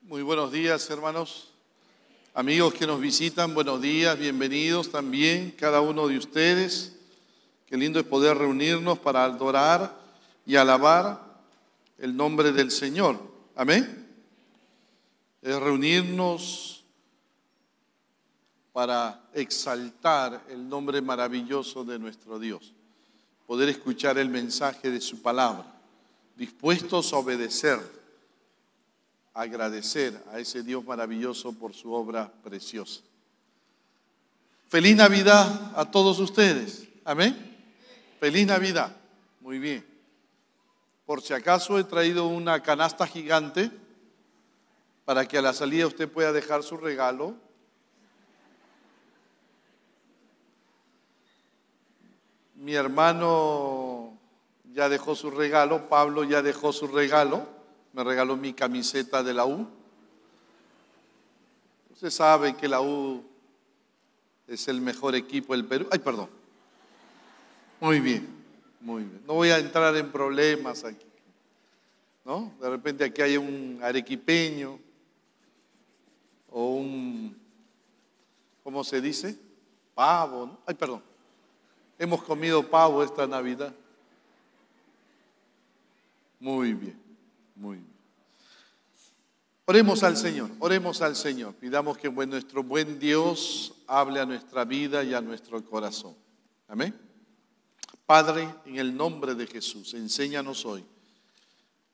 Muy buenos días, hermanos, amigos que nos visitan, buenos días, bienvenidos también cada uno de ustedes. Qué lindo es poder reunirnos para adorar y alabar el nombre del Señor. Amén. Es reunirnos para exaltar el nombre maravilloso de nuestro Dios, poder escuchar el mensaje de su palabra, dispuestos a obedecer, agradecer a ese Dios maravilloso por su obra preciosa. Feliz Navidad a todos ustedes. Amén. Feliz Navidad. Muy bien. Por si acaso he traído una canasta gigante para que a la salida usted pueda dejar su regalo. Mi hermano ya dejó su regalo, Pablo ya dejó su regalo. Me regaló mi camiseta de la U. Usted sabe que la U es el mejor equipo del Perú. Ay, perdón. Muy bien, muy bien. No voy a entrar en problemas aquí, ¿no? De repente aquí hay un arequipeño o un, ¿cómo se dice? Pavo, ¿no? Ay, perdón. Hemos comido pavo esta Navidad. Muy bien. Muy bien. Oremos al Señor, pidamos que nuestro buen Dios hable a nuestra vida y a nuestro corazón. Amén. Padre, en el nombre de Jesús, enséñanos hoy.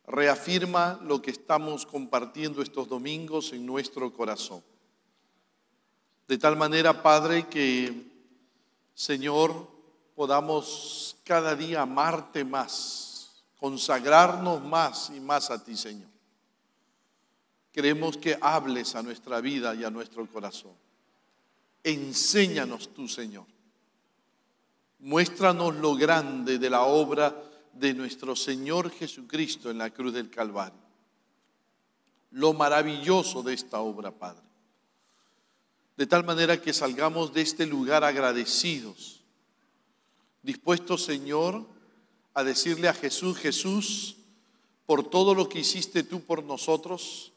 Reafirma lo que estamos compartiendo estos domingos en nuestro corazón. De tal manera, Padre, que, Señor, podamos cada día amarte más, consagrarnos más y más a ti, Señor. Queremos que hables a nuestra vida y a nuestro corazón. Enséñanos tú, Señor. Muéstranos lo grande de la obra de nuestro Señor Jesucristo en la cruz del Calvario. Lo maravilloso de esta obra, Padre. De tal manera que salgamos de este lugar agradecidos, dispuestos, Señor, a decirle a Jesús: Jesús, por todo lo que hiciste tú por nosotros,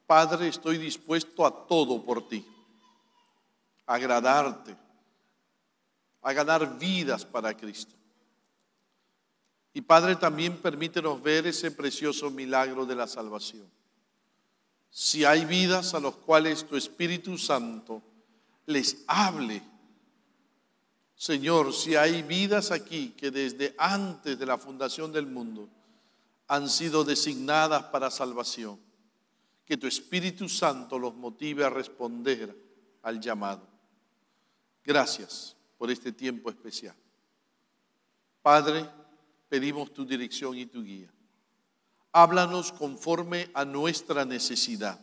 Padre, estoy dispuesto a todo por ti, a agradarte, a ganar vidas para Cristo. Y Padre, también permítenos ver ese precioso milagro de la salvación. Si hay vidas a las cuales tu Espíritu Santo les hable, Señor, si hay vidas aquí que desde antes de la fundación del mundo han sido designadas para salvación, que tu Espíritu Santo los motive a responder al llamado. Gracias por este tiempo especial. Padre, pedimos tu dirección y tu guía. Háblanos conforme a nuestra necesidad.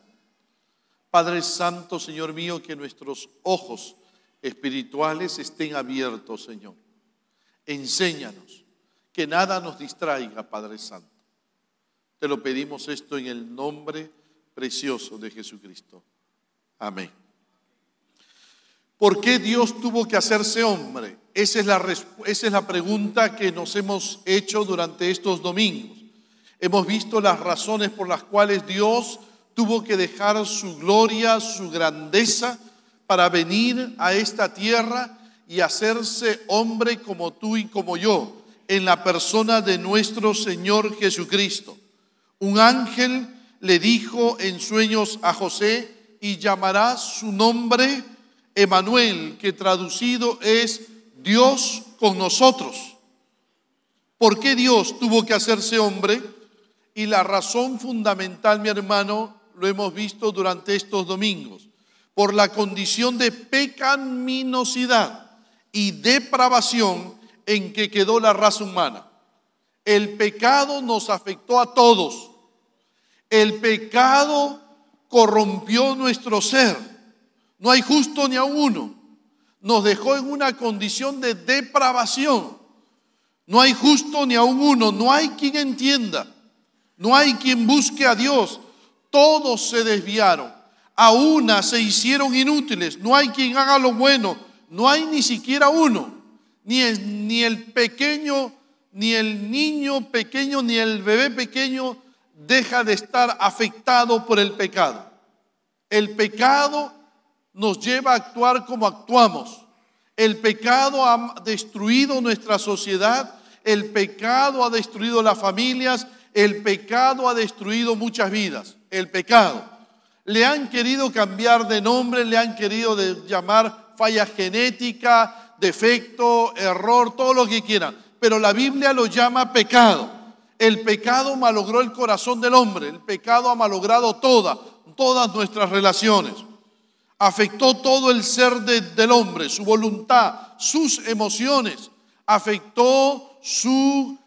Padre Santo, Señor mío, que nuestros ojos espirituales estén abiertos, Señor. Enséñanos, que nada nos distraiga, Padre Santo. Te lo pedimos esto en el nombre precioso de Jesucristo. Amén. ¿Por qué Dios tuvo que hacerse hombre? Esa es la pregunta que nos hemos hecho durante estos domingos. Hemos visto las razones por las cuales Dios tuvo que dejar su gloria, su grandeza, para venir a esta tierra y hacerse hombre como tú y como yo, en la persona de nuestro Señor Jesucristo. Un ángel le dijo en sueños a José: y llamará su nombre Emanuel, que traducido es Dios con nosotros. ¿Por qué Dios tuvo que hacerse hombre? Y la razón fundamental, mi hermano, lo hemos visto durante estos domingos. Por la condición de pecaminosidad y depravación en que quedó la raza humana. El pecado nos afectó a todos. El pecado corrompió nuestro ser. No hay justo ni a uno. Nos dejó en una condición de depravación. No hay justo ni a uno. No hay quien entienda. No hay quien busque a Dios. Todos se desviaron. A una se hicieron inútiles. No hay quien haga lo bueno. No hay ni siquiera uno. Ni el pequeño, ni el niño pequeño, ni el bebé pequeño deja de estar afectado por el pecado. El pecado nos lleva a actuar como actuamos. El pecado ha destruido nuestra sociedad, el pecado ha destruido las familias, el pecado ha destruido muchas vidas. El pecado. Le han querido cambiar de nombre, le han querido llamar falla genética, defecto, error, todo lo que quieran. Pero la Biblia lo llama pecado. El pecado malogró el corazón del hombre. El pecado ha malogrado todas nuestras relaciones. Afectó todo el ser del hombre, su voluntad, sus emociones. Afectó su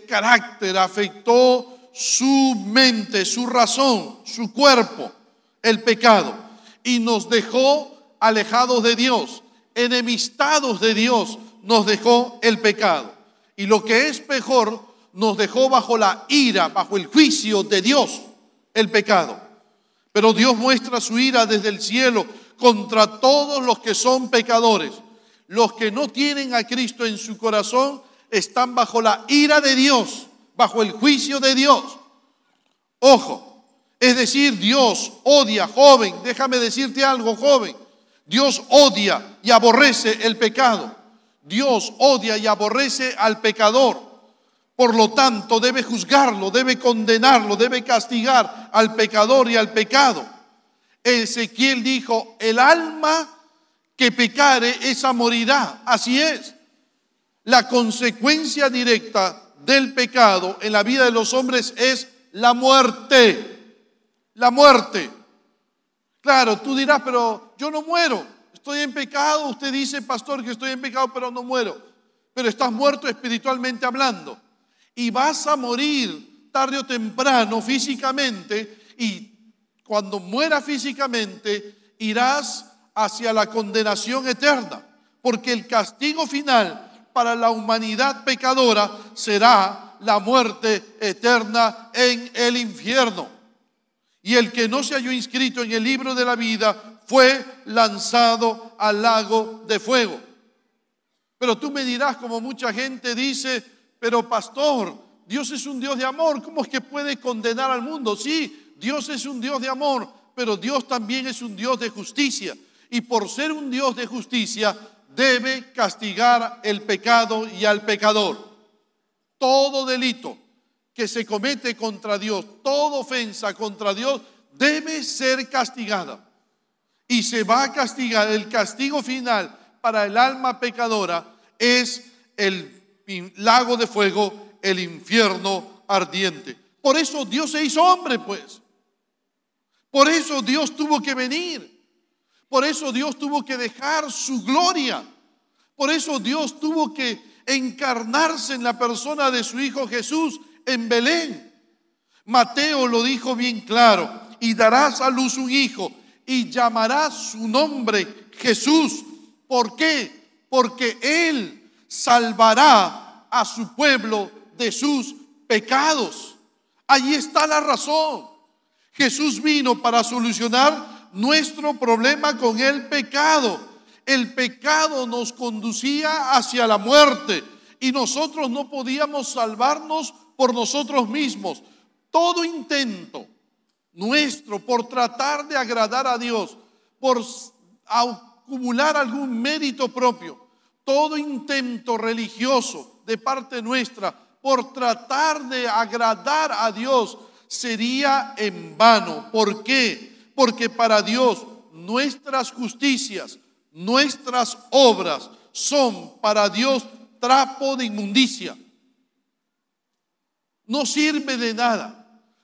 carácter, afectó su mente, su razón, su cuerpo, el pecado. Y nos dejó alejados de Dios, enemistados de Dios, nos dejó el pecado. Y lo que es mejor, nos dejó bajo la ira, bajo el juicio de Dios, el pecado. Pero Dios muestra su ira desde el cielo contra todos los que son pecadores. Los que no tienen a Cristo en su corazón están bajo la ira de Dios, bajo el juicio de Dios. Ojo, es decir, Dios odia, joven, déjame decirte algo, joven. Dios odia y aborrece el pecado. Dios odia y aborrece al pecador. Por lo tanto, debe juzgarlo, debe condenarlo, debe castigar al pecador y al pecado. Ezequiel dijo, el alma que pecare, esa morirá. Así es. La consecuencia directa del pecado en la vida de los hombres es la muerte. La muerte. Claro, tú dirás, pero yo no muero. Estoy en pecado. Usted dice, pastor, que estoy en pecado, pero no muero. Pero estás muerto espiritualmente hablando. Y vas a morir tarde o temprano físicamente, y cuando mueras físicamente irás hacia la condenación eterna, porque el castigo final para la humanidad pecadora será la muerte eterna en el infierno. Y el que no se halló inscrito en el libro de la vida fue lanzado al lago de fuego. Pero tú me dirás, como mucha gente dice, pero pastor, Dios es un Dios de amor, ¿cómo es que puede condenar al mundo? Sí, Dios es un Dios de amor, pero Dios también es un Dios de justicia. Y por ser un Dios de justicia, debe castigar el pecado y al pecador. Todo delito que se comete contra Dios, toda ofensa contra Dios, debe ser castigada. Y se va a castigar. El castigo final para el alma pecadora es el lago de fuego, el infierno ardiente. Por eso Dios se hizo hombre, pues. Por eso Dios tuvo que venir. Por eso Dios tuvo que dejar su gloria. Por eso Dios tuvo que encarnarse en la persona de su Hijo Jesús en Belén. Mateo lo dijo bien claro: y darás a luz un hijo y llamarás su nombre Jesús. ¿Por qué? Porque Él salvará a su pueblo de sus pecados. Allí está la razón. Jesús vino para solucionar nuestro problema con el pecado. El pecado nos conducía hacia la muerte y nosotros no podíamos salvarnos por nosotros mismos. Todo intento nuestro por tratar de agradar a Dios, por acumular algún mérito propio, todo intento religioso de parte nuestra por tratar de agradar a Dios sería en vano. ¿Por qué? Porque para Dios nuestras justicias, nuestras obras son para Dios trapo de inmundicia. No sirve de nada,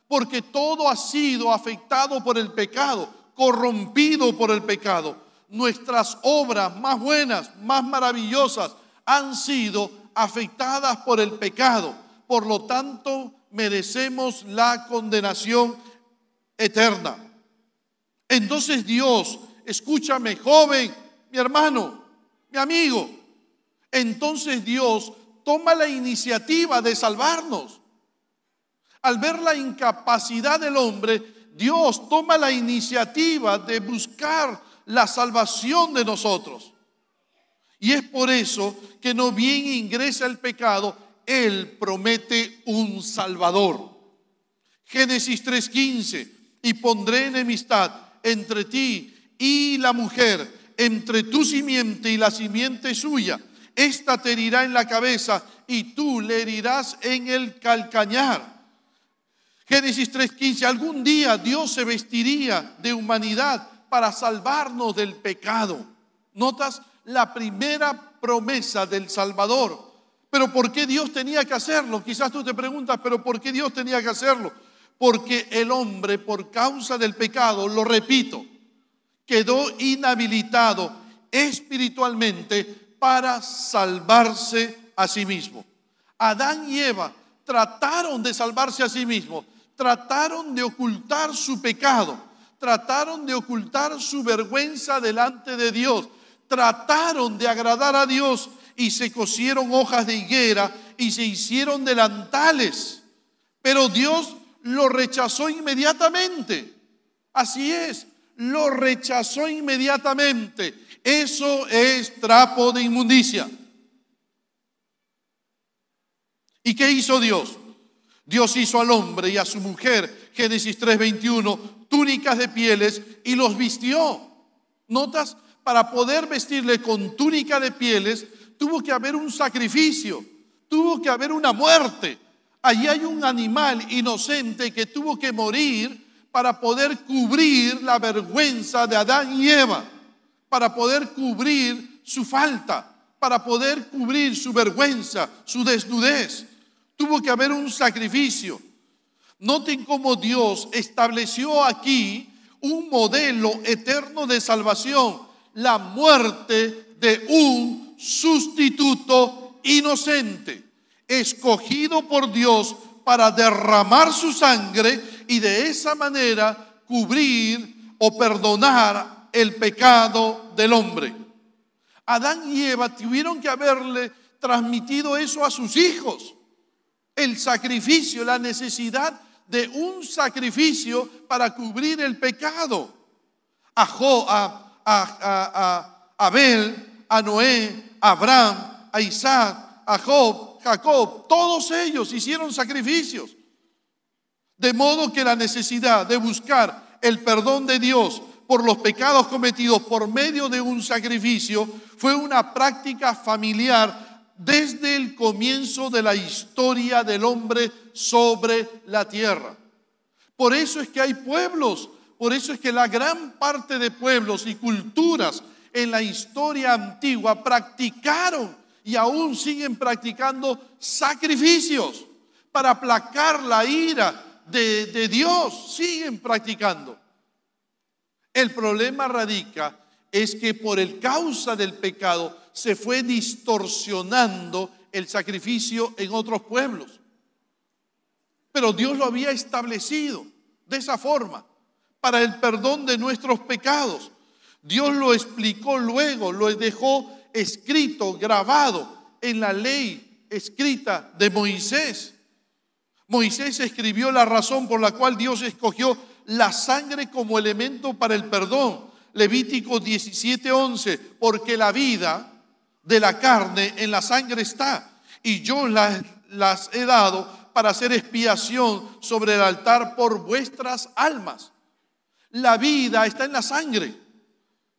porque todo ha sido afectado por el pecado, corrompido por el pecado. Nuestras obras más buenas, más maravillosas, han sido afectadas por el pecado. Por lo tanto, merecemos la condenación eterna. Entonces Dios, escúchame, joven, mi hermano, mi amigo, entonces Dios toma la iniciativa de salvarnos. Al ver la incapacidad del hombre, Dios toma la iniciativa de buscar la salvación de nosotros. Y es por eso que no bien ingresa el pecado, Él promete un Salvador. Génesis 3:15, y pondré enemistad entre ti y la mujer, entre tu simiente y la simiente suya. Esta te herirá en la cabeza y tú le herirás en el calcañar. Génesis 3:15, algún día Dios se vestiría de humanidad para salvarnos del pecado. ¿Notas? La primera promesa del Salvador. ¿Pero por qué Dios tenía que hacerlo? Quizás tú te preguntas, ¿pero por qué Dios tenía que hacerlo? Porque el hombre, por causa del pecado, lo repito, quedó inhabilitado espiritualmente para salvarse a sí mismo. Adán y Eva trataron de salvarse a sí mismos, trataron de ocultar su pecado, trataron de ocultar su vergüenza delante de Dios, trataron de agradar a Dios y se cosieron hojas de higuera y se hicieron delantales, pero Dios lo rechazó inmediatamente. Así es, lo rechazó inmediatamente. Eso es trapo de inmundicia. ¿Y qué hizo Dios? Dios hizo al hombre y a su mujer, Génesis 3:21, túnicas de pieles y los vistió. ¿Notas? Para poder vestirle con túnica de pieles, tuvo que haber un sacrificio, tuvo que haber una muerte. Allí hay un animal inocente que tuvo que morir para poder cubrir la vergüenza de Adán y Eva, para poder cubrir su falta, para poder cubrir su vergüenza, su desnudez. Tuvo que haber un sacrificio. Noten cómo Dios estableció aquí un modelo eterno de salvación, la muerte de un sustituto inocente, escogido por Dios para derramar su sangre y de esa manera cubrir o perdonar el pecado del hombre. Adán y Eva tuvieron que haberle transmitido eso a sus hijos. El sacrificio, la necesidad de un sacrificio para cubrir el pecado. A Abel, a Noé, a Abraham, a Isaac, a Job, Jacob, todos ellos hicieron sacrificios. De modo que la necesidad de buscar el perdón de Dios por los pecados cometidos por medio de un sacrificio fue una práctica familiar desde el comienzo de la historia del hombre sobre la tierra. Por eso es que hay pueblos, por eso es que la gran parte de pueblos y culturas en la historia antigua practicaron y aún siguen practicando sacrificios para aplacar la ira de Dios. Siguen practicando. El problema radica es que por el causa del pecado se fue distorsionando el sacrificio en otros pueblos. Pero Dios lo había establecido de esa forma, para el perdón de nuestros pecados. Dios lo explicó luego, lo dejó escrito, grabado en la ley escrita de Moisés. Moisés escribió la razón por la cual Dios escogió la sangre como elemento para el perdón. Levítico 17:11, porque la vida de la carne en la sangre está, y yo las he dado para hacer expiación sobre el altar por vuestras almas. La vida está en la sangre.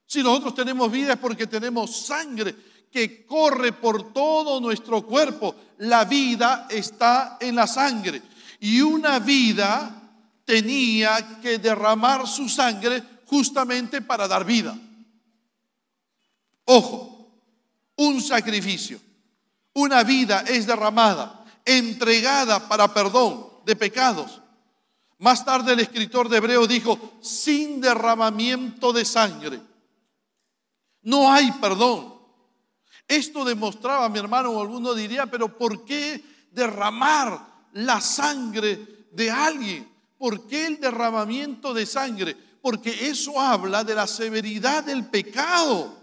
Si nosotros tenemos vida es porque tenemos sangre que corre por todo nuestro cuerpo. La vida está en la sangre. Y una vida tenía que derramar su sangre justamente para dar vida. Ojo, un sacrificio, una vida es derramada, entregada para perdón de pecados. Más tarde el escritor de Hebreos dijo, sin derramamiento de sangre no hay perdón. Esto demostraba, mi hermano, alguno diría, pero ¿por qué derramar la sangre de alguien? ¿Por qué el derramamiento de sangre? Porque eso habla de la severidad del pecado.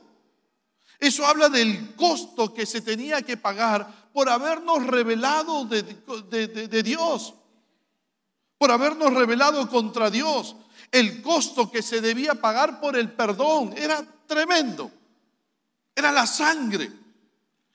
Eso habla del costo que se tenía que pagar por habernos revelado de Dios, por habernos rebelado contra Dios. El costo que se debía pagar por el perdón era tremendo. Era la sangre.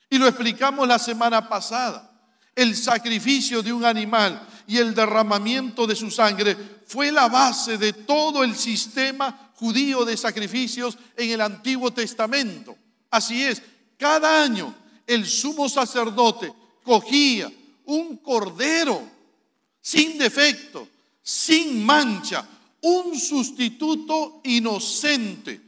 Y lo explicamos la semana pasada. El sacrificio de un animal y el derramamiento de su sangre fue la base de todo el sistema judío de sacrificios en el Antiguo Testamento. Así es, cada año el sumo sacerdote cogía un cordero sin defecto, sin mancha, un sustituto inocente,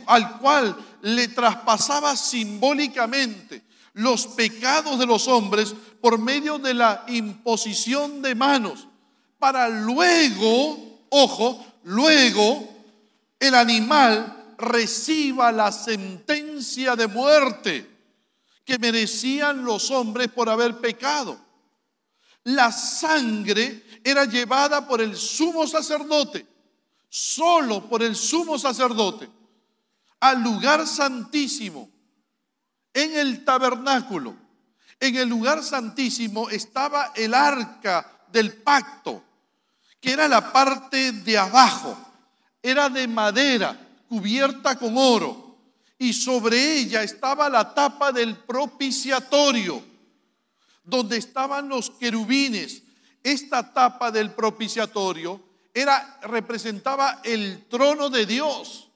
al cual le traspasaba simbólicamente los pecados de los hombres por medio de la imposición de manos, para luego, ojo, luego el animal reciba la sentencia de muerte que merecían los hombres por haber pecado. La sangre era llevada por el sumo sacerdote, solo por el sumo sacerdote, al lugar santísimo, en el tabernáculo. En el lugar santísimo estaba el arca del pacto, que era la parte de abajo, era de madera cubierta con oro, y sobre ella estaba la tapa del propiciatorio, donde estaban los querubines. Esta tapa del propiciatorio representaba el trono de Dios.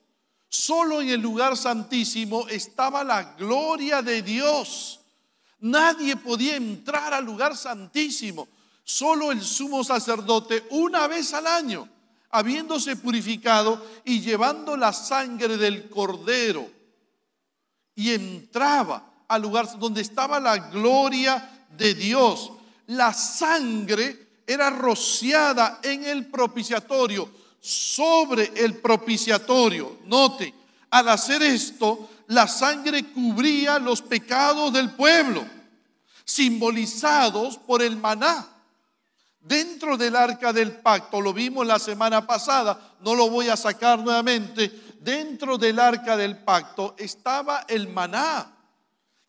Solo en el lugar santísimo estaba la gloria de Dios. Nadie podía entrar al lugar santísimo. Solo el sumo sacerdote, una vez al año, habiéndose purificado y llevando la sangre del cordero, y entraba al lugar donde estaba la gloria de Dios. La sangre era rociada en el propiciatorio, sobre el propiciatorio. Note, al hacer esto, la sangre cubría los pecados del pueblo, simbolizados por el maná. Dentro del arca del pacto, lo vimos la semana pasada, no lo voy a sacar nuevamente. Dentro del arca del pacto estaba el maná,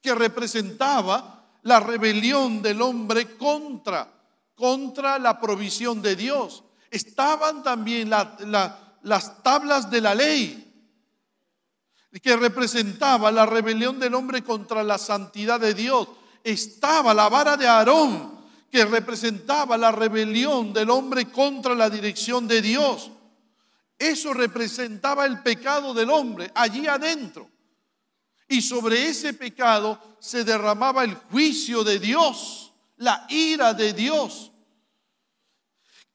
que representaba la rebelión del hombre contra la provisión de Dios. Estaban también las tablas de la ley, que representaba la rebelión del hombre contra la santidad de Dios. Estaba la vara de Aarón, que representaba la rebelión del hombre contra la dirección de Dios. Eso representaba el pecado del hombre allí adentro. Y sobre ese pecado se derramaba el juicio de Dios, la ira de Dios.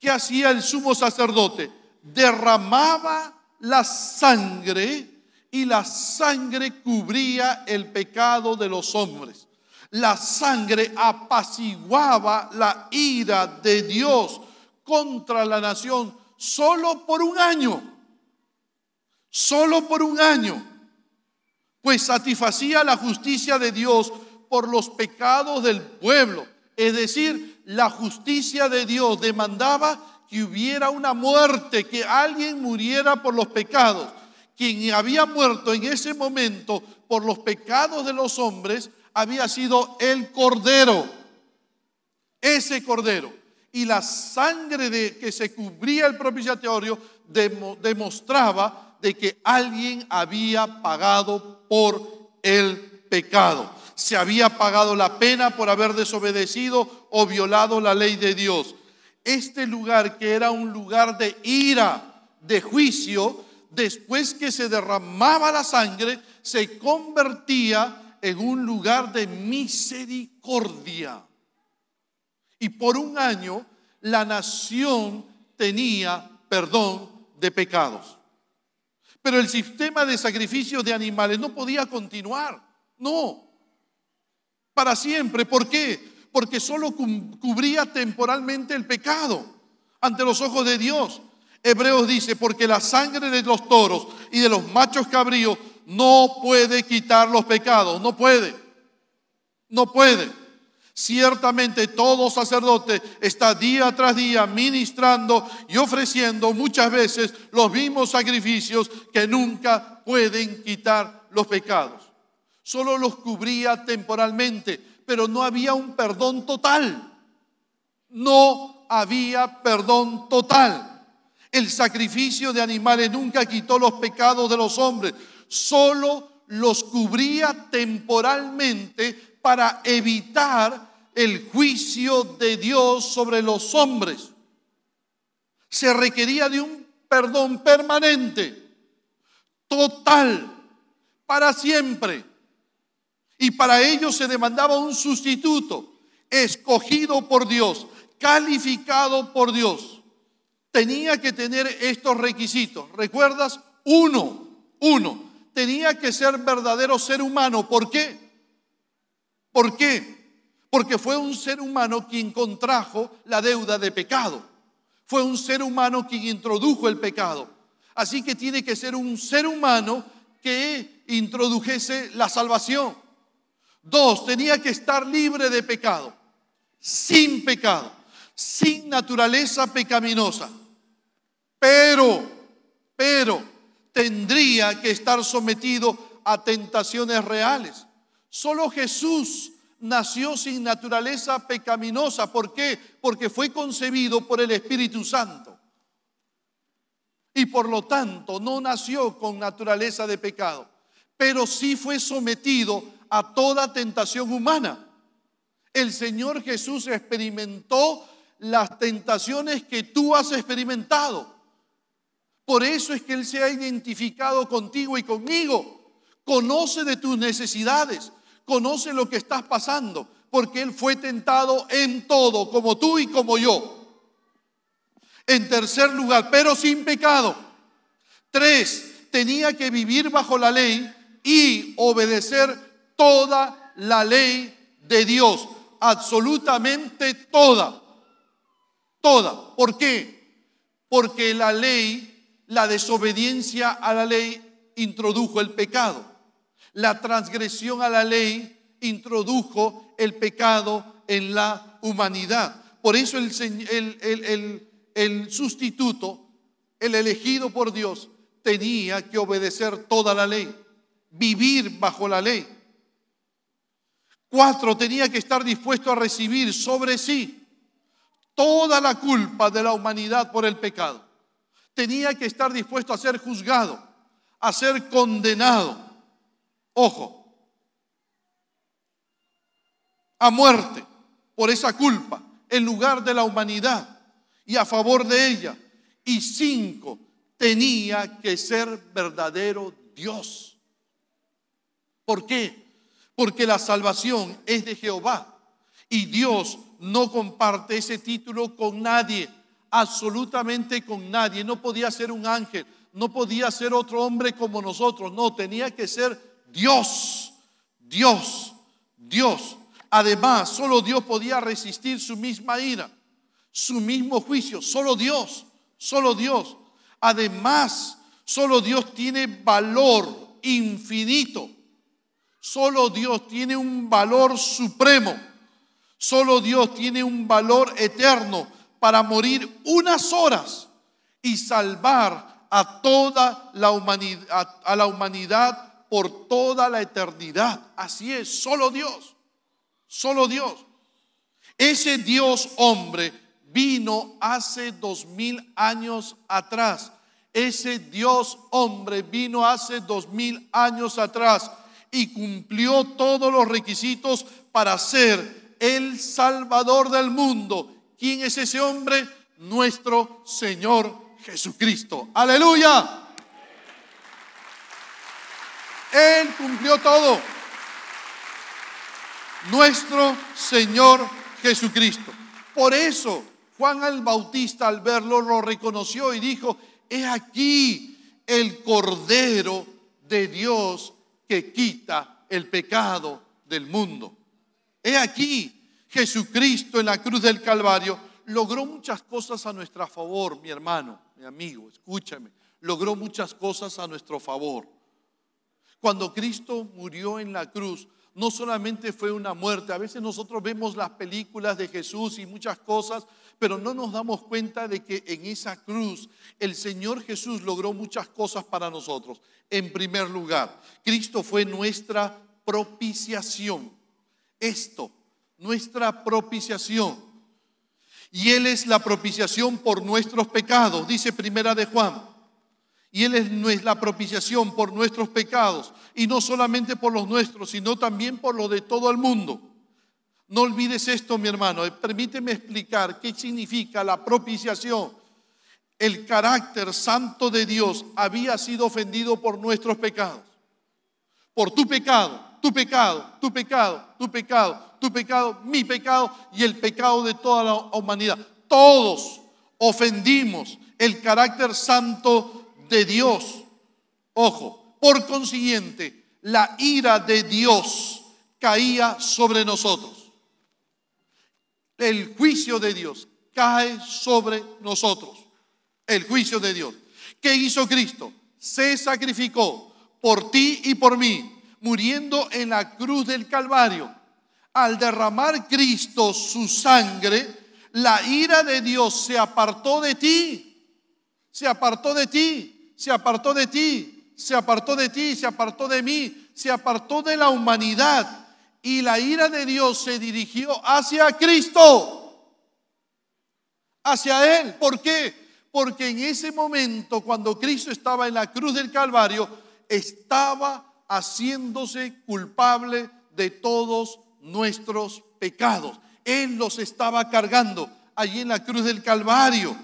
¿Qué hacía el sumo sacerdote? Derramaba la sangre, y la sangre cubría el pecado de los hombres. La sangre apaciguaba la ira de Dios contra la nación solo por un año. Solo por un año. Pues satisfacía la justicia de Dios por los pecados del pueblo. Es decir, la justicia de Dios demandaba que hubiera una muerte, que alguien muriera por los pecados. Quien había muerto en ese momento por los pecados de los hombres había sido el cordero, ese cordero. Y la sangre que se cubría el propiciatorio demostraba de que alguien había pagado por el pecado. Se había pagado la pena por haber desobedecido o violado la ley de Dios. Este lugar, que era un lugar de ira, de juicio, después que se derramaba la sangre, se convertía en un lugar de misericordia. Y por un año la nación tenía perdón de pecados. Pero el sistema de sacrificios de animales no podía continuar. No, para siempre. ¿Por qué? Porque solo cubría temporalmente el pecado ante los ojos de Dios. Hebreos dice, porque la sangre de los toros y de los machos cabríos no puede quitar los pecados. No puede. No puede. Ciertamente todo sacerdote está día tras día ministrando y ofreciendo muchas veces los mismos sacrificios que nunca pueden quitar los pecados. Solo los cubría temporalmente, pero no había un perdón total. No había perdón total. El sacrificio de animales nunca quitó los pecados de los hombres, solo los cubría temporalmente para evitar el juicio de Dios sobre los hombres. Se requería de un perdón permanente, total, para siempre. Y para ello se demandaba un sustituto, escogido por Dios, calificado por Dios. Tenía que tener estos requisitos. ¿Recuerdas? Uno. Tenía que ser verdadero ser humano. ¿Por qué? ¿Por qué? Porque fue un ser humano quien contrajo la deuda de pecado. Fue un ser humano quien introdujo el pecado. Así que tiene que ser un ser humano que introdujese la salvación. 2, tenía que estar libre de pecado, sin pecado, sin naturaleza pecaminosa. Pero tendría que estar sometido a tentaciones reales. Solo Jesús nació sin naturaleza pecaminosa. ¿Por qué? Porque fue concebido por el Espíritu Santo. Y por lo tanto no nació con naturaleza de pecado, pero sí fue sometido a toda tentación humana. El Señor Jesús experimentó las tentaciones que tú has experimentado. Por eso es que Él se ha identificado contigo y conmigo. Conoce de tus necesidades, conoce lo que estás pasando, porque Él fue tentado en todo, como tú y como yo. En tercer lugar, pero sin pecado. 3, tenía que vivir bajo la ley y obedecer toda la ley de Dios, absolutamente toda. Toda. ¿Por qué? Porque la ley, la desobediencia a la ley introdujo el pecado. La transgresión a la ley introdujo el pecado en la humanidad. Por eso el sustituto, el elegido por Dios, tenía que obedecer toda la ley, vivir bajo la ley. 4, tenía que estar dispuesto a recibir sobre sí toda la culpa de la humanidad por el pecado. Tenía que estar dispuesto a ser juzgado, a ser condenado. Ojo, a muerte por esa culpa en lugar de la humanidad y a favor de ella. Y 5, tenía que ser verdadero Dios. ¿Por qué? Porque la salvación es de Jehová y Dios no comparte ese título con nadie, absolutamente con nadie. No podía ser un ángel, no podía ser otro hombre como nosotros, no, tenía que ser Dios, Dios, Dios. Además, solo Dios podía resistir su misma ira, su mismo juicio, solo Dios, solo Dios. Además, solo Dios tiene valor infinito. Solo Dios tiene un valor supremo. Solo Dios tiene un valor eterno para morir unas horas y salvar a toda la humanidad, a la humanidad por toda la eternidad. Así es, solo Dios, solo Dios. Ese Dios hombre vino hace 2000 años atrás. Ese Dios hombre vino hace 2000 años atrás y cumplió todos los requisitos para ser el Salvador del mundo. ¿Quién es ese hombre? Nuestro Señor Jesucristo. ¡Aleluya! Él cumplió todo. Nuestro Señor Jesucristo. Por eso Juan el Bautista, al verlo, lo reconoció y dijo: he aquí el Cordero de Dios que quita el pecado del mundo. He aquí Jesucristo en la cruz del Calvario logró muchas cosas a nuestro favor, mi hermano, mi amigo, escúchame. Logró muchas cosas a nuestro favor. Cuando Cristo murió en la cruz, no solamente fue una muerte. A veces nosotros vemos las películas de Jesús y muchas cosas, pero no nos damos cuenta de que en esa cruz el Señor Jesús logró muchas cosas para nosotros. En primer lugar, Cristo fue nuestra propiciación. Nuestra propiciación. Y Él es la propiciación por nuestros pecados, dice Primera de Juan. Y Él es la propiciación por nuestros pecados. Y no solamente por los nuestros, sino también por los de todo el mundo. No olvides esto, mi hermano. Permíteme explicar qué significa la propiciación. El carácter santo de Dios había sido ofendido por nuestros pecados. Por tu pecado, tu pecado, tu pecado, tu pecado, tu pecado, mi pecado y el pecado de toda la humanidad. Todos ofendimos el carácter santo de Dios. Ojo, por consiguiente, la ira de Dios caía sobre nosotros. El juicio de Dios cae sobre nosotros. El juicio de Dios. ¿Qué hizo Cristo? Se sacrificó por ti y por mí, muriendo en la cruz del Calvario. Al derramar Cristo su sangre, la ira de Dios se apartó de ti. Se apartó de ti. Se apartó de ti. Se apartó de ti. Se apartó de mí. Se apartó de la humanidad. Y la ira de Dios se dirigió hacia Cristo, hacia Él. ¿Por qué? Porque en ese momento, cuando Cristo estaba en la cruz del Calvario, estaba haciéndose culpable de todos nuestros pecados. Él los estaba cargando allí en la cruz del Calvario.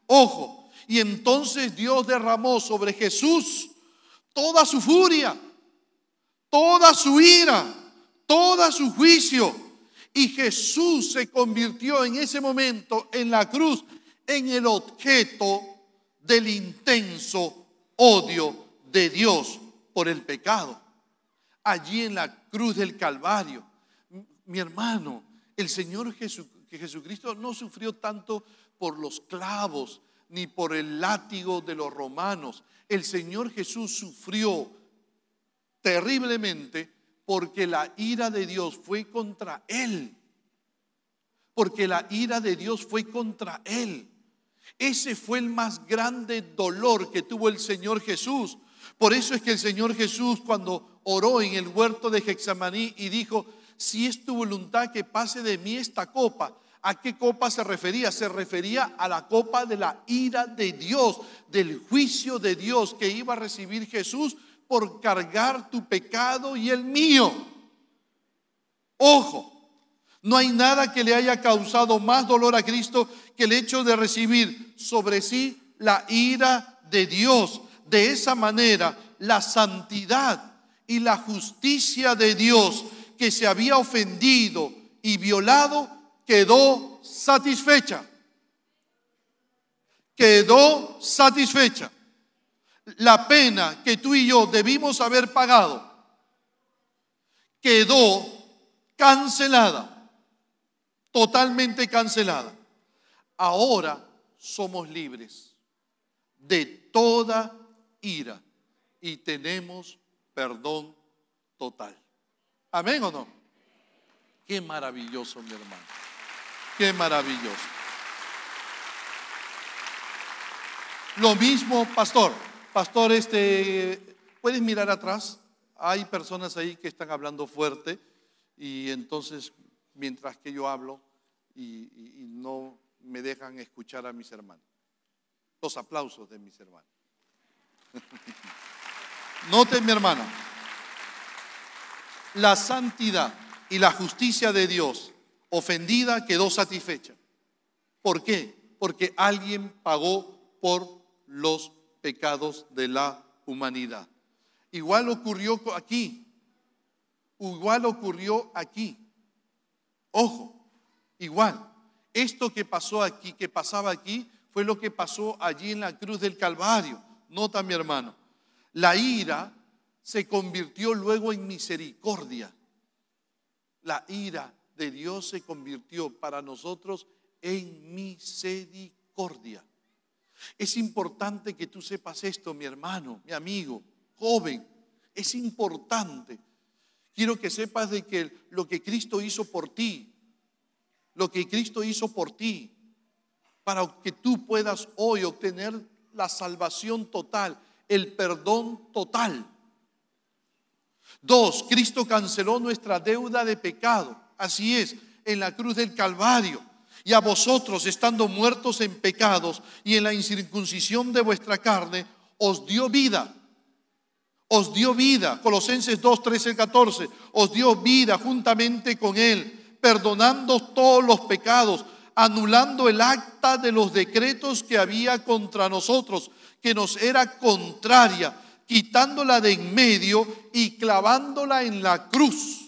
Ojo, y entonces Dios derramó sobre Jesús toda su furia, toda su ira, todo su juicio. Y Jesús se convirtió en ese momento en la cruz en el objeto del intenso odio de Dios por el pecado. Allí en la cruz del Calvario, mi hermano, el Señor Jesucristo no sufrió tanto por los clavos ni por el látigo de los romanos. El Señor Jesús sufrió terriblemente porque la ira de Dios fue contra Él. Porque la ira de Dios fue contra Él. Ese fue el más grande dolor que tuvo el Señor Jesús. Por eso es que el Señor Jesús, cuando oró en el huerto de Getsemaní y dijo: si es tu voluntad que pase de mí esta copa. ¿A qué copa se refería? Se refería a la copa de la ira de Dios, del juicio de Dios que iba a recibir Jesús por cargar tu pecado y el mío. Ojo, no hay nada que le haya causado más dolor a Cristo que el hecho de recibir sobre sí la ira de Dios. De esa manera, la santidad y la justicia de Dios que se había ofendido y violado quedó satisfecha. Quedó satisfecha. La pena que tú y yo debimos haber pagado quedó cancelada, totalmente cancelada. Ahora somos libres de toda ira y tenemos perdón total. ¿Amén o no? Qué maravilloso, mi hermano. Qué maravilloso. Lo mismo, pastor, ¿puedes mirar atrás? Hay personas ahí que están hablando fuerte y entonces mientras que yo hablo y no me dejan escuchar a mis hermanos. Los aplausos de mis hermanos. Noten, mi hermano, la santidad y la justicia de Dios ofendida quedó satisfecha. ¿Por qué? Porque alguien pagó por los pecados de la humanidad. Igual ocurrió aquí. Igual ocurrió aquí. Ojo, igual. Esto que pasó aquí, que pasaba aquí, fue lo que pasó allí en la cruz del Calvario. Nota, mi hermano, la ira se convirtió luego en misericordia. La ira de Dios se convirtió para nosotros en misericordia. Es importante que tú sepas esto, mi hermano, mi amigo, joven. Es importante. Quiero que sepas de que lo que Cristo hizo por ti, lo que Cristo hizo por ti, para que tú puedas hoy obtener la salvación total, el perdón total. 2, Cristo canceló nuestra deuda de pecado. Así es, en la cruz del Calvario. Y a vosotros, estando muertos en pecados y en la incircuncisión de vuestra carne, os dio vida. Os dio vida. Colosenses 2, 13 al 14. Os dio vida juntamente con Él, perdonando todos los pecados, anulando el acta de los decretos que había contra nosotros, que nos era contraria, quitándola de en medio y clavándola en la cruz.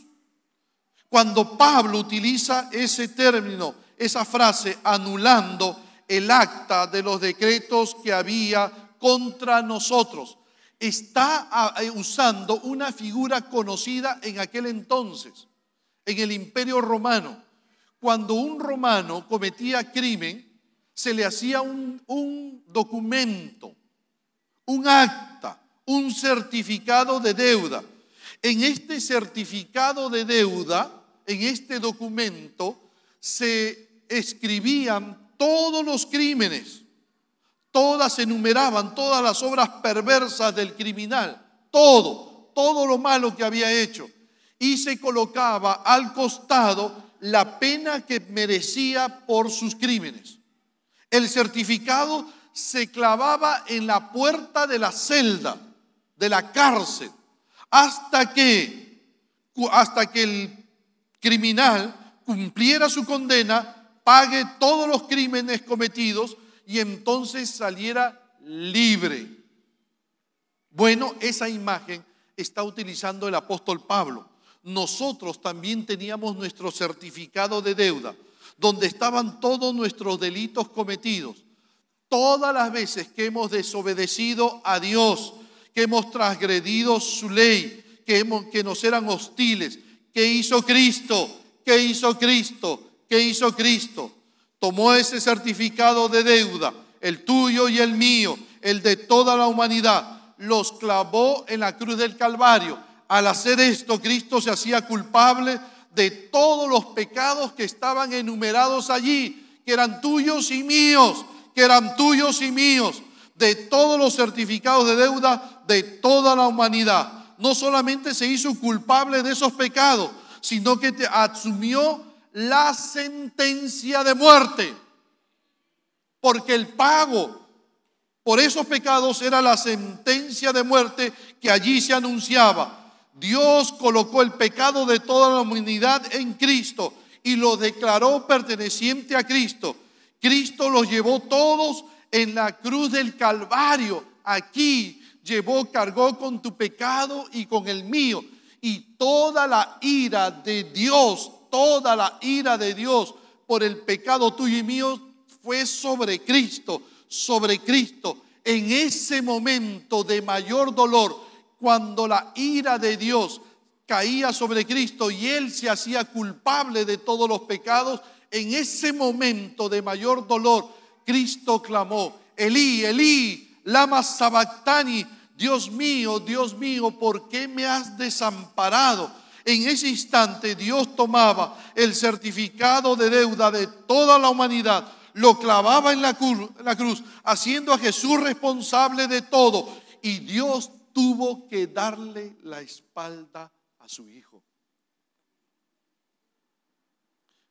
Cuando Pablo utiliza ese término, esa frase, anulando el acta de los decretos que había contra nosotros, está usando una figura conocida en aquel entonces, en el Imperio Romano. Cuando un romano cometía crimen, se le hacía un documento, un acta, un certificado de deuda. En este certificado de deuda, en este documento, se escribían todos los crímenes, todas se enumeraban, todas las obras perversas del criminal, todo lo malo que había hecho, y se colocaba al costado la pena que merecía por sus crímenes. El certificado se clavaba en la puerta de la celda, de la cárcel, hasta que el criminal cumpliera su condena, pague todos los crímenes cometidos y entonces saliera libre. Bueno, esa imagen está utilizando el apóstol Pablo. Nosotros también teníamos nuestro certificado de deuda, donde estaban todos nuestros delitos cometidos. Todas las veces que hemos desobedecido a Dios, que hemos transgredido su ley, que nos eran hostiles, ¿qué hizo Cristo? ¿Qué hizo Cristo? ¿Qué hizo Cristo? Tomó ese certificado de deuda, el tuyo y el mío, el de toda la humanidad, los clavó en la cruz del Calvario. Al hacer esto, Cristo se hacía culpable de todos los pecados que estaban enumerados allí, que eran tuyos y míos, de todos los certificados de deuda de toda la humanidad. No solamente se hizo culpable de esos pecados, sino que asumió la sentencia de muerte, porque el pago por esos pecados era la sentencia de muerte que allí se anunciaba. Dios colocó el pecado de toda la humanidad en Cristo y lo declaró perteneciente a Cristo. Cristo los llevó todos en la cruz del Calvario. Aquí cargó con tu pecado y con el mío. Y toda la ira de Dios por el pecado tuyo y mío fue sobre Cristo. En ese momento de mayor dolor, cuando la ira de Dios caía sobre Cristo y Él se hacía culpable de todos los pecados, en ese momento de mayor dolor, Cristo clamó: Elí, Elí, lama sabactani, Dios mío, ¿por qué me has desamparado? En ese instante Dios tomaba el certificado de deuda de toda la humanidad, lo clavaba en la cruz, haciendo a Jesús responsable de todo, y Dios tuvo que darle la espalda a su Hijo.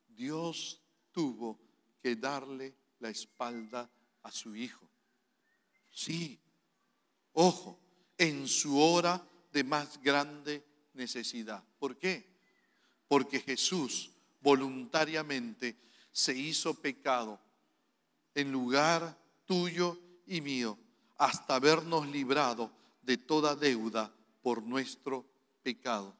Dios tuvo que darle la espalda a su Hijo. Sí, ojo, en su hora de más grande necesidad. ¿Por qué? Porque Jesús voluntariamente se hizo pecado en lugar tuyo y mío, hasta habernos librado de toda deuda por nuestro pecado.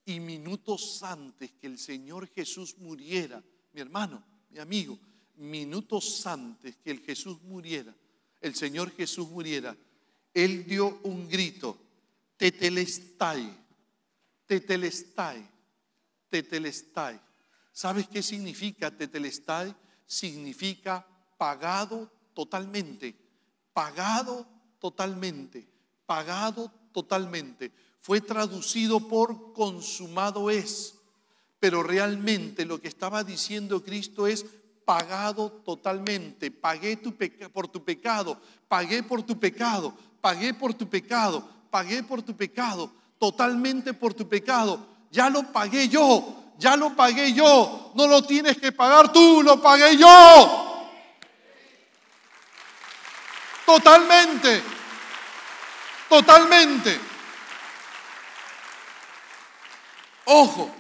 Y minutos antes que el Señor Jesús muriera, mi hermano, mi amigo, minutos antes que el Señor Jesús muriera, Él dio un grito: tetelestai, tetelestai, tetelestai. ¿Sabes qué significa tetelestai? Significa pagado totalmente, pagado totalmente, pagado totalmente. Fue traducido por consumado es, pero realmente lo que estaba diciendo Cristo es pagado totalmente. Pagué por tu pecado, pagué por tu pecado, pagué por tu pecado, pagué por tu pecado, totalmente por tu pecado. Ya lo pagué yo, no lo tienes que pagar tú, lo pagué yo. Totalmente, totalmente. Ojo,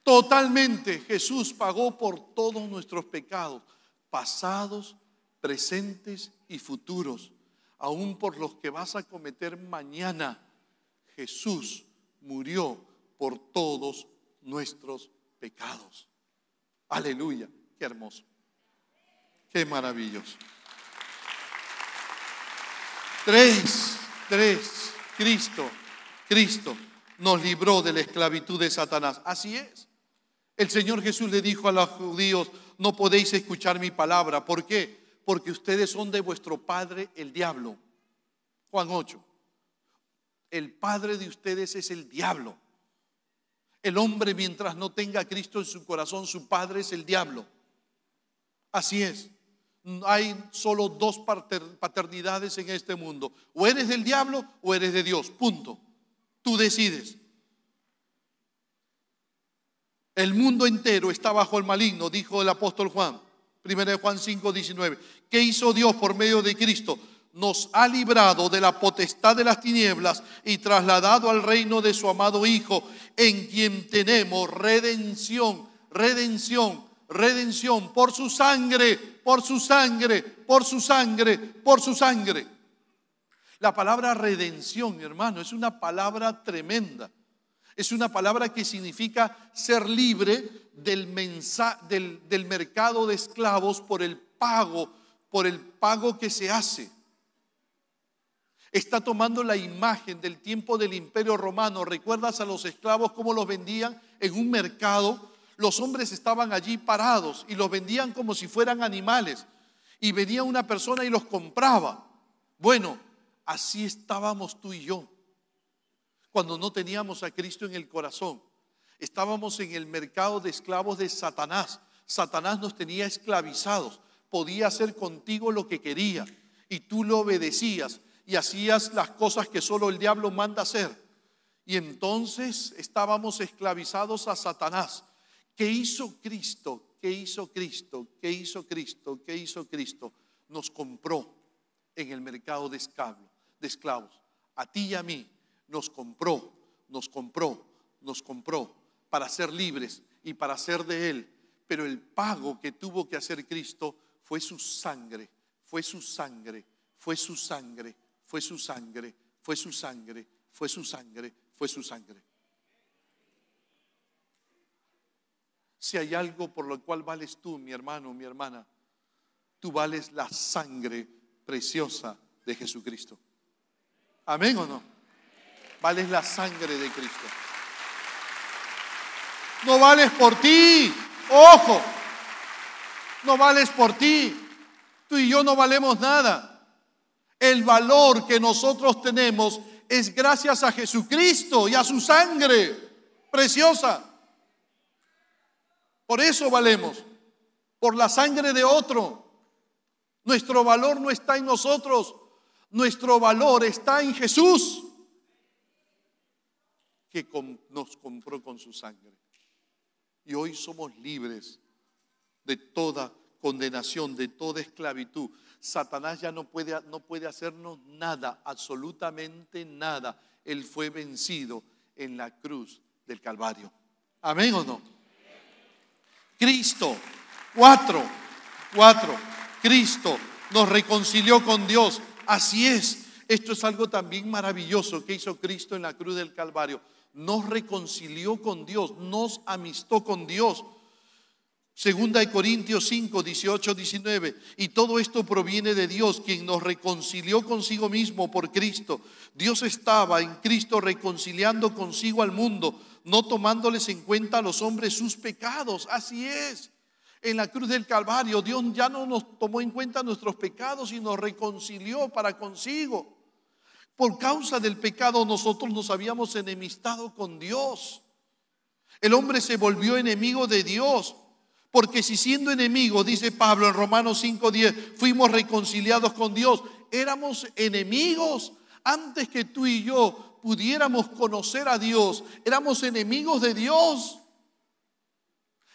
Totalmente. Jesús pagó por todos nuestros pecados, pasados, presentes y futuros, aún por los que vas a cometer mañana. Jesús murió por todos nuestros pecados. Aleluya, qué hermoso, qué maravilloso. Tres, Cristo nos libró de la esclavitud de Satanás. Así es. El Señor Jesús le dijo a los judíos: no podéis escuchar mi palabra. ¿Por qué? Porque ustedes son de vuestro padre el diablo. Juan 8. El padre de ustedes es el diablo. El hombre, mientras no tenga a Cristo en su corazón, su padre es el diablo. Así es. Hay solo dos paternidades en este mundo: o eres del diablo o eres de Dios, punto. Tú decides. El mundo entero está bajo el maligno, dijo el apóstol Juan, 1 Juan 5:19. ¿Qué hizo Dios por medio de Cristo? Nos ha librado de la potestad de las tinieblas y trasladado al reino de su amado Hijo, en quien tenemos redención, por su sangre, por su sangre, por su sangre, por su sangre. La palabra redención, hermano, es una palabra tremenda. Es una palabra que significa ser libre del mercado de esclavos por el pago que se hace. Está tomando la imagen del tiempo del Imperio Romano. ¿Recuerdas a los esclavos cómo los vendían en un mercado? Los hombres estaban allí parados y los vendían como si fueran animales. Y venía una persona y los compraba. Bueno, así estábamos tú y yo cuando no teníamos a Cristo en el corazón. Estábamos en el mercado de esclavos de Satanás. Satanás nos tenía esclavizados. Podía hacer contigo lo que quería y tú lo obedecías y hacías las cosas que solo el diablo manda hacer. Y entonces estábamos esclavizados a Satanás. ¿Qué hizo Cristo? ¿Qué hizo Cristo? ¿Qué hizo Cristo? ¿Qué hizo Cristo? Nos compró en el mercado de esclavos. A ti y a mí nos compró para ser libres y para ser de Él. Pero el pago que tuvo que hacer Cristo fue su sangre, fue su sangre, fue su sangre, fue su sangre, fue su sangre, fue su sangre, fue su sangre. Si hay algo por lo cual vales tú, mi hermano, mi hermana, tú vales la sangre preciosa de Jesucristo. ¿Amén o no? Vales la sangre de Cristo. No vales por ti, ojo, no vales por ti. Tú y yo no valemos nada. El valor que nosotros tenemos es gracias a Jesucristo y a su sangre preciosa. Por eso valemos, por la sangre de otro. Nuestro valor no está en nosotros, nuestro valor está en Jesús, que nos compró con su sangre. Y hoy somos libres de toda condenación, de toda esclavitud. Satanás ya no puede hacernos nada, absolutamente nada. Él fue vencido en la cruz del Calvario. ¿Amén o no? Cristo, 4, Cristo nos reconcilió con Dios. Así es. Esto es algo también maravilloso que hizo Cristo en la cruz del Calvario. Nos reconcilió con Dios, nos amistó con Dios. 2 Corintios 5, 18, 19. Y todo esto proviene de Dios, quien nos reconcilió consigo mismo por Cristo. Dios estaba en Cristo reconciliando consigo al mundo, no tomándoles en cuenta a los hombres sus pecados. Así es. En la cruz del Calvario, Dios ya no nos tomó en cuenta nuestros pecados y nos reconcilió para consigo. Por causa del pecado nosotros nos habíamos enemistado con Dios. El hombre se volvió enemigo de Dios. Porque si siendo enemigo, dice Pablo en Romanos 5:10, fuimos reconciliados con Dios, éramos enemigos antes que tú y yo pudiéramos conocer a Dios. Éramos enemigos de Dios.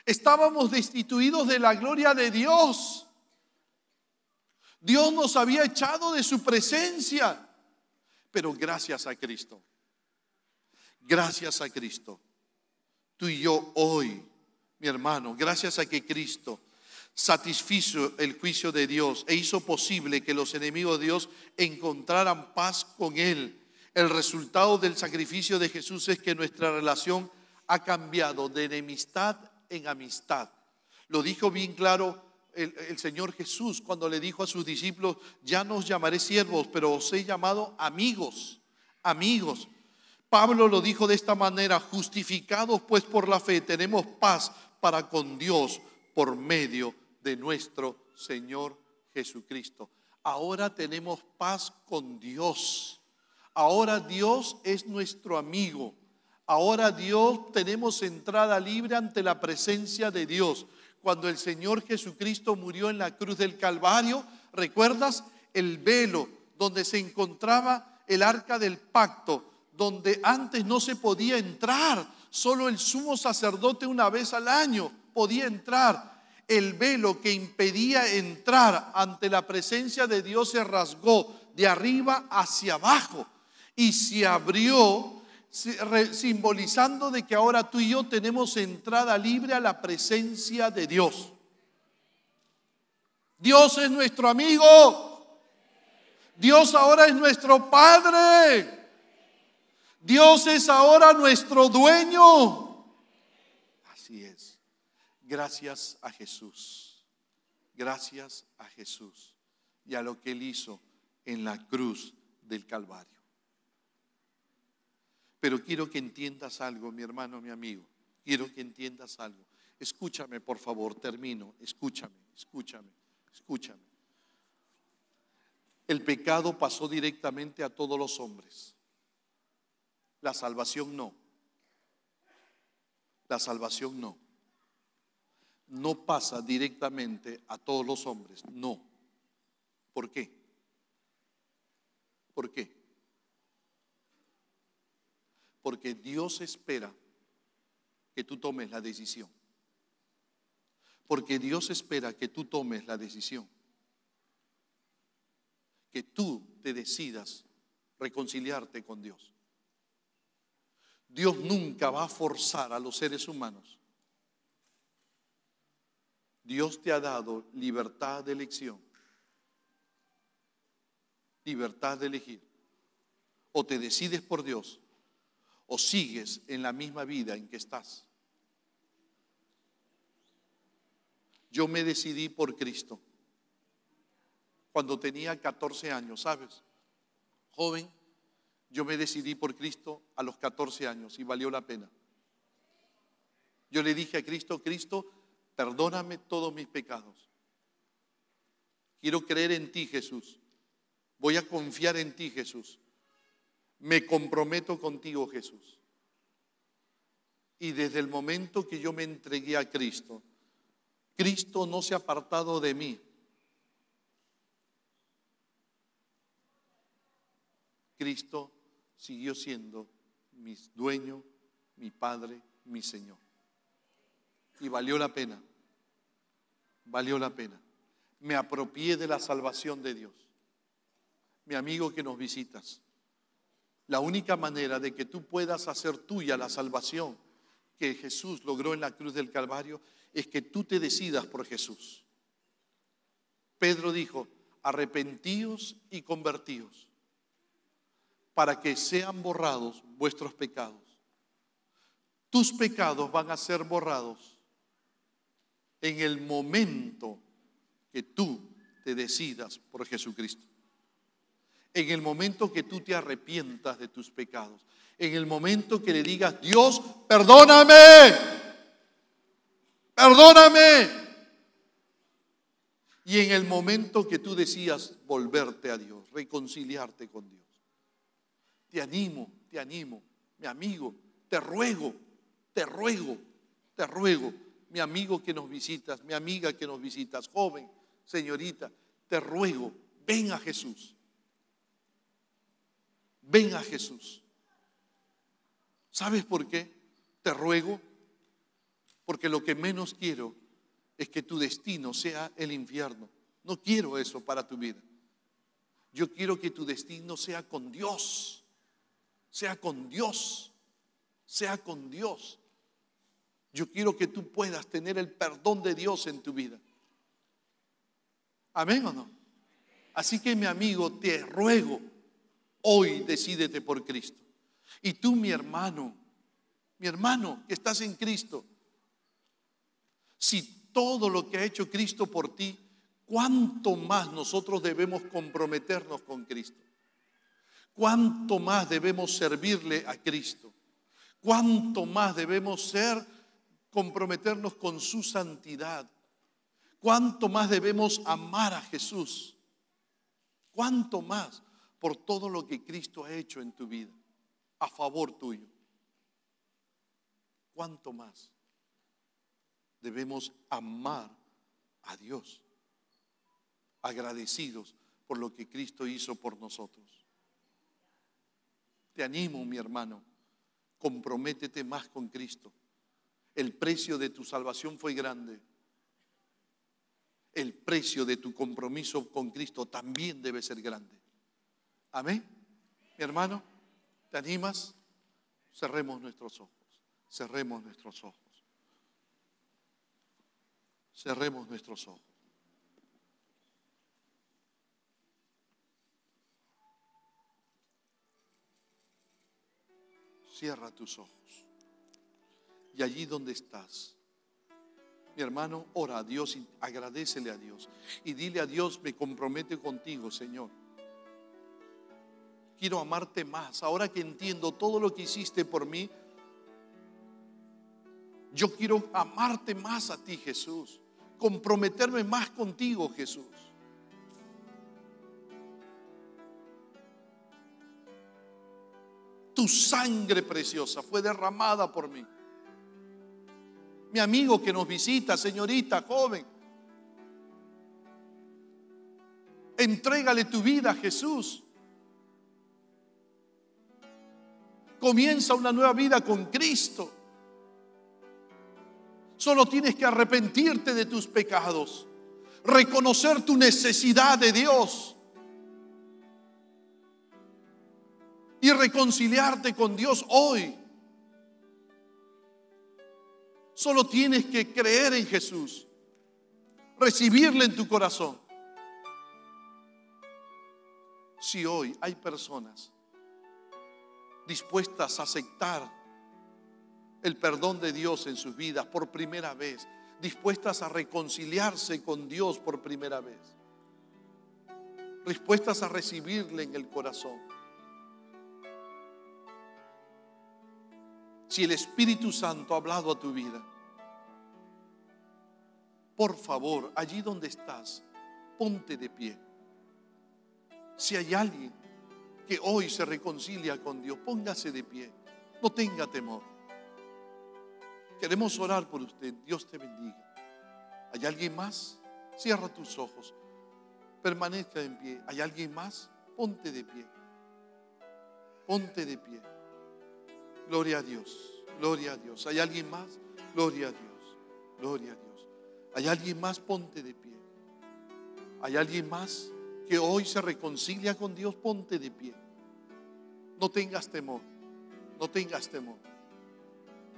Estábamos destituidos de la gloria de Dios. Dios nos había echado de su presencia. Pero gracias a Cristo, Tú y yo hoy, mi hermano, gracias a que Cristo satisfizo el juicio de Dios e hizo posible que los enemigos de Dios encontraran paz con Él. El resultado del sacrificio de Jesús es que nuestra relación ha cambiado de enemistad en amistad. Lo dijo bien claro el Señor Jesús cuando le dijo a sus discípulos: ya no os llamaré siervos, pero os he llamado amigos. Amigos. Pablo lo dijo de esta manera: justificados pues por la fe, tenemos paz para con Dios por medio de nuestro Señor Jesucristo. Ahora tenemos paz con Dios. Ahora Dios es nuestro amigo. Ahora Dios, tenemos entrada libre ante la presencia de Dios. Cuando el Señor Jesucristo murió en la cruz del Calvario, ¿recuerdas? El velo donde se encontraba el arca del pacto, donde antes no se podía entrar, solo el sumo sacerdote una vez al año podía entrar. El velo que impedía entrar ante la presencia de Dios se rasgó de arriba hacia abajo y se abrió, simbolizando de que ahora tú y yo tenemos entrada libre a la presencia de Dios. Dios es nuestro amigo. Dios ahora es nuestro Padre. Dios es ahora nuestro dueño. Así es. Gracias a Jesús. Gracias a Jesús y a lo que Él hizo en la cruz del Calvario. Pero quiero que entiendas algo, mi hermano, mi amigo. Quiero que entiendas algo. Escúchame, por favor, termino. Escúchame. El pecado pasó directamente a todos los hombres. La salvación no. La salvación no. No pasa directamente a todos los hombres. No. ¿Por qué? ¿Por qué? Porque Dios espera que tú tomes la decisión. Porque Dios espera que tú tomes la decisión. Que tú te decidas reconciliarte con Dios. Dios nunca va a forzar a los seres humanos. Dios te ha dado libertad de elección. Libertad de elegir. O te decides por Dios o sigues en la misma vida en que estás. Yo me decidí por Cristo cuando tenía 14 años, ¿sabes? Joven, yo me decidí por Cristo a los 14 años y valió la pena. Yo le dije a Cristo: Cristo, perdóname todos mis pecados. Quiero creer en ti, Jesús. Voy a confiar en ti, Jesús. Me comprometo contigo, Jesús. Y desde el momento que yo me entregué a Cristo, Cristo no se ha apartado de mí. Cristo siguió siendo mi dueño, mi Padre, mi Señor. Y valió la pena. Valió la pena. Me apropié de la salvación de Dios. Mi amigo que nos visitas, la única manera de que tú puedas hacer tuya la salvación que Jesús logró en la cruz del Calvario es que tú te decidas por Jesús. Pedro dijo: arrepentíos y convertíos para que sean borrados vuestros pecados. Tus pecados van a ser borrados en el momento que tú te decidas por Jesucristo. En el momento que tú te arrepientas de tus pecados. En el momento que le digas: Dios, perdóname. Perdóname. Y en el momento que tú decidas volverte a Dios, reconciliarte con Dios. Te animo, mi amigo, te ruego, mi amigo que nos visitas, mi amiga que nos visitas, joven, señorita, te ruego, ven a Jesús. Ven a Jesús. ¿Sabes por qué? Te ruego, porque lo que menos quiero es que tu destino sea el infierno. No quiero eso para tu vida. Yo quiero que tu destino sea con Dios. Sea con Dios. Sea con Dios. Yo quiero que tú puedas tener el perdón de Dios en tu vida. ¿Amén o no? Así que, mi amigo, te ruego, hoy decídete por Cristo. Y tú, mi hermano que estás en Cristo, si todo lo que ha hecho Cristo por ti, ¿cuánto más nosotros debemos comprometernos con Cristo? ¿Cuánto más debemos servirle a Cristo? ¿Cuánto más debemos comprometernos con su santidad? ¿Cuánto más debemos amar a Jesús? ¿Cuánto más por todo lo que Cristo ha hecho en tu vida a favor tuyo? ¿Cuánto más debemos amar a Dios, agradecidos por lo que Cristo hizo por nosotros? Te animo, mi hermano, comprométete más con Cristo. El precio de tu salvación fue grande. El precio de tu compromiso con Cristo también debe ser grande. Amén. Mi hermano, ¿te animas? Cerremos nuestros ojos. Cerremos nuestros ojos. Cerremos nuestros ojos. Cierra tus ojos. Y allí donde estás, mi hermano, ora a Dios y agradécele a Dios. Y dile a Dios, me comprometo contigo, Señor. Quiero amarte más. Ahora que entiendo todo lo que hiciste por mí, yo quiero amarte más a ti, Jesús. Comprometerme más contigo, Jesús. Tu sangre preciosa fue derramada por mí. Mi amigo que nos visita, señorita, joven, entrégale tu vida a Jesús. Comienza una nueva vida con Cristo. Solo tienes que arrepentirte de tus pecados, reconocer tu necesidad de Dios y reconciliarte con Dios hoy. Solo tienes que creer en Jesús, recibirle en tu corazón. Si hoy hay personas dispuestas a aceptar el perdón de Dios en sus vidas por primera vez, dispuestas a reconciliarse con Dios por primera vez, dispuestas a recibirle en el corazón, si el Espíritu Santo ha hablado a tu vida, por favor, allí donde estás, ponte de pie. Si hay alguien que hoy se reconcilia con Dios, póngase de pie, no tenga temor. Queremos orar por usted. Dios te bendiga. ¿Hay alguien más? Cierra tus ojos, permanezca en pie. ¿Hay alguien más? Ponte de pie. Ponte de pie. Gloria a Dios, gloria a Dios. ¿Hay alguien más? Gloria a Dios, gloria a Dios. ¿Hay alguien más? Ponte de pie. ¿Hay alguien más que hoy se reconcilia con Dios? Ponte de pie. No tengas temor, no tengas temor.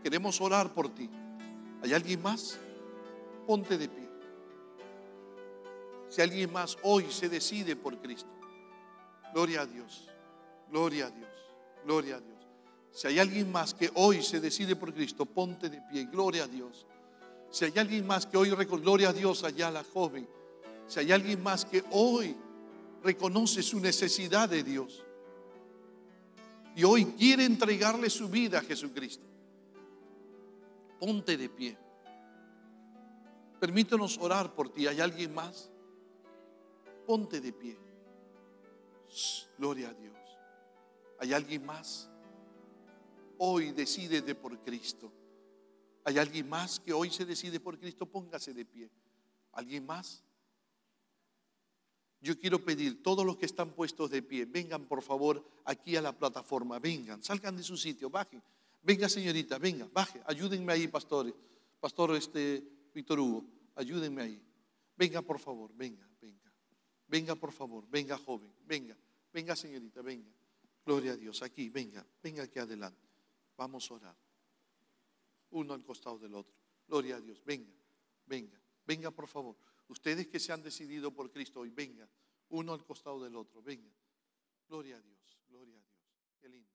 Queremos orar por ti. ¿Hay alguien más? Ponte de pie. Si alguien más hoy se decide por Cristo, gloria a Dios, gloria a Dios, gloria a Dios. Si hay alguien más que hoy se decide por Cristo, ponte de pie, gloria a Dios. Si hay alguien más que hoy gloria a Dios, allá la joven. Si hay alguien más que hoy reconoce su necesidad de Dios y hoy quiere entregarle su vida a Jesucristo, ponte de pie. Permítanos orar por ti. ¿Hay alguien más? Ponte de pie. Gloria a Dios. ¿Hay alguien más? Hoy decídete por Cristo. ¿Hay alguien más que hoy se decide por Cristo? Póngase de pie. ¿Alguien más? Yo quiero pedir, todos los que están puestos de pie, vengan por favor aquí a la plataforma. Vengan, salgan de su sitio, bajen. Venga, señorita, venga, baje. Ayúdenme ahí, pastores. Pastor Víctor Hugo, ayúdenme ahí. Venga, por favor, venga, venga. Venga, por favor, venga, joven, venga. Venga, señorita, venga. Gloria a Dios, aquí, venga, venga aquí adelante. Vamos a orar. uno al costado del otro. Gloria a Dios. Venga, venga, venga por favor. Ustedes que se han decidido por Cristo hoy, venga, uno al costado del otro, venga. Gloria a Dios, gloria a Dios. Qué lindo.